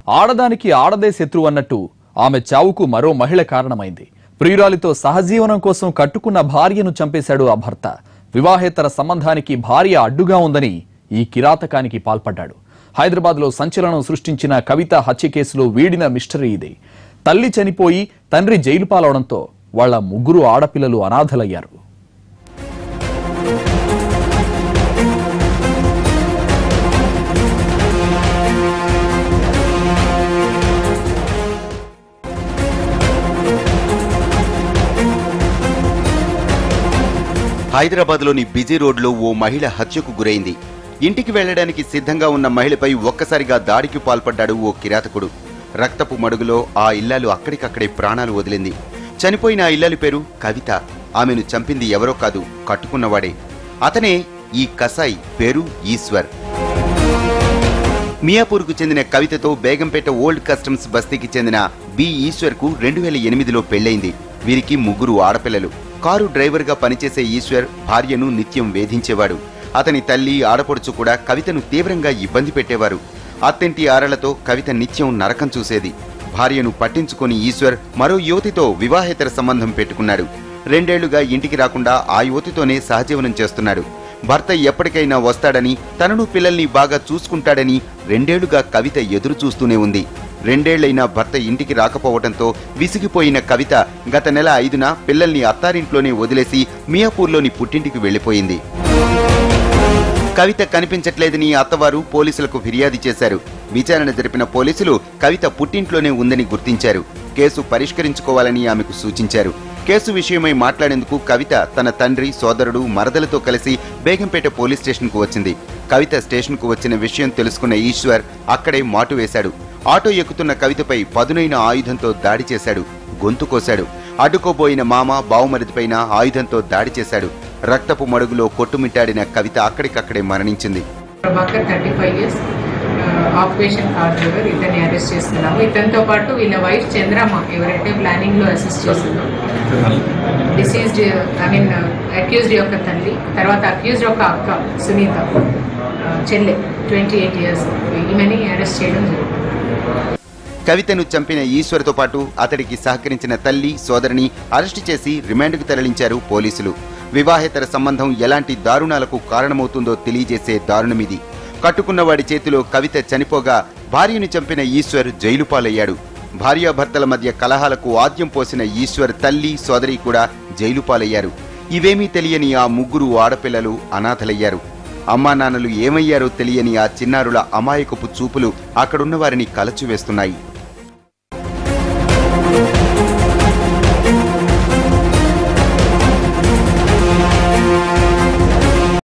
ఆడదానికి ఆడదే శత్రువు అన్నట్టు ఆమె చావుకు మరో మహిళ కారణమైంది. ప్రియురాలితో సహజీవనం కోసం కట్టుకున్న భార్యను చంపేశాడు ఆ భర్త. వివాహేతర సంబంధానికి భార్య అడ్డుగా ఉందని ఈ కిరాతకానికి పాల్పడ్డాడు. హైదరాబాద్లో సంచలనం సృష్టించిన కవిత హత్య కేసులో వీడిన మిస్టరీ ఇది. తల్లి చనిపోయి తండ్రి జైలు పాలవడంతో వాళ్ల ముగ్గురు ఆడపిల్లలు అనాథలయ్యారు. హైదరాబాద్లోని బిజీ రోడ్లో ఓ మహిళ హత్యకు గురైంది. ఇంటికి వెళ్లడానికి సిద్ధంగా ఉన్న మహిళపై ఒక్కసారిగా దాడికి పాల్పడ్డాడు ఓ కిరాతకుడు. రక్తపు మడుగులో ఆ ఇల్లాలు అక్కడికక్కడే ప్రాణాలు వదిలింది. చనిపోయిన ఆ ఇల్లాలి పేరు కవిత. ఆమెను చంపింది ఎవరో కాదు, కట్టుకున్నవాడే. అతనే ఈ కసాయి, పేరు ఈశ్వర్. మియాపూర్కు చెందిన కవితతో బేగంపేట ఓల్డ్ కస్టమ్స్ బస్తీకి చెందిన బి ఈశ్వర్కు 2008లో పెళ్లైంది. వీరికి ముగ్గురు ఆడపిల్లలు. కారు డ్రైవర్గా పనిచేసే ఈశ్వర్ భార్యను నిత్యం వేధించేవాడు. అతని తల్లి, ఆడపడుచు కూడా కవితను తీవ్రంగా ఇబ్బంది పెట్టేవారు. అత్తింటి ఆరలతో కవిత నిత్యం నరకం చూసేది. భార్యను పట్టించుకొని ఈశ్వర్ మరో యువతితో వివాహేతర సంబంధం పెట్టుకున్నాడు. 2 ఏళ్లుగా ఇంటికి రాకుండా ఆ యువతితోనే సహజీవనం చేస్తున్నాడు. భర్త ఎప్పటికైనా వస్తాడని, తనను పిల్లల్ని బాగా చూసుకుంటాడని 2 ఏళ్లుగా కవిత ఎదురు చూస్తూనే ఉంది. 2 ఏళ్లైనా భర్త ఇంటికి రాకపోవడంతో విసిగిపోయిన కవిత గత నెల 5న పిల్లల్ని అత్తారింట్లోనే వదిలేసి మియాపూర్లోని పుట్టింటికి వెళ్లిపోయింది. కవిత కనిపించట్లేదని అత్తవారు పోలీసులకు ఫిర్యాదు చేశారు. విచారణ జరిపిన పోలీసులు కవిత పుట్టింట్లోనే ఉందని గుర్తించారు. కేసు పరిష్కరించుకోవాలని ఆమెకు సూచించారు. కేసు విషయమై మాట్లాడేందుకు కవిత తన తండ్రి, సోదరుడు, మరదలతో కలిసి బేగంపేట పోలీస్ స్టేషన్కు వచ్చింది. కవిత స్టేషన్కు వచ్చిన విషయం తెలుసుకున్న ఈశ్వర్ అక్కడే మాటు వేశాడు. ఆటో ఎక్కుతున్న కవితపై పదునైన ఆయుధంతో దాడి చేశాడు. గొంతు కోశాడు. అడ్డుకోబోయిన మామ, బావుమరిదిపైన ఆయుధంతో దాడి చేశాడు. రక్తపు మడుగులో కొట్టుమిట్టాడిన కవిత అక్కడికక్కడే మరణించింది. ఆక్యుపేషన్ కార్ డ్రైవర్, ఇతన్ని అరెస్ట్ చేస్తున్నాము. ఇతనితో పాటు వీళ్ళ వైఫ్ చంద్రమ్మ ఎవరైతే ప్లానింగ్ లో అసిస్ట్ చేస్తుందో, డిసీజ్డ్ అక్యూజ్డ్ యొక్క తల్లి, తర్వాత అక్యూజ్డ్ యొక్క అక్క సునీత, చెల్లె 28 years, ఈమెని అరెస్ట్ చేయడం జరిగింది. కవితను చంపిన ఈశ్వర్తో పాటు అతడికి సహకరించిన తల్లి, సోదరిని అరెస్టు చేసి రిమాండ్కు తరలించారు పోలీసులు. వివాహేతర సంబంధం ఎలాంటి దారుణాలకు కారణమవుతుందో తెలియజేసే దారుణమిది. కట్టుకున్నవాడి చేతిలో కవిత చనిపోగా భార్యను చంపిన ఈశ్వర్ జైలు పాలయ్యాడు. భార్యాభర్తల మధ్య కలహాలకు ఆద్యం పోసిన ఈశ్వర్ తల్లి, సోదరి కూడా జైలు పాలయ్యారు. ఇవేమీ తెలియని ఆ ముగ్గురు ఆడపిల్లలు అనాథలయ్యారు. అమ్మా నాన్నలు ఏమయ్యారో తెలియని ఆ చిన్నారుల అమాయకపు చూపులు అక్కడున్న వారిని కలచివేస్తున్నాయి.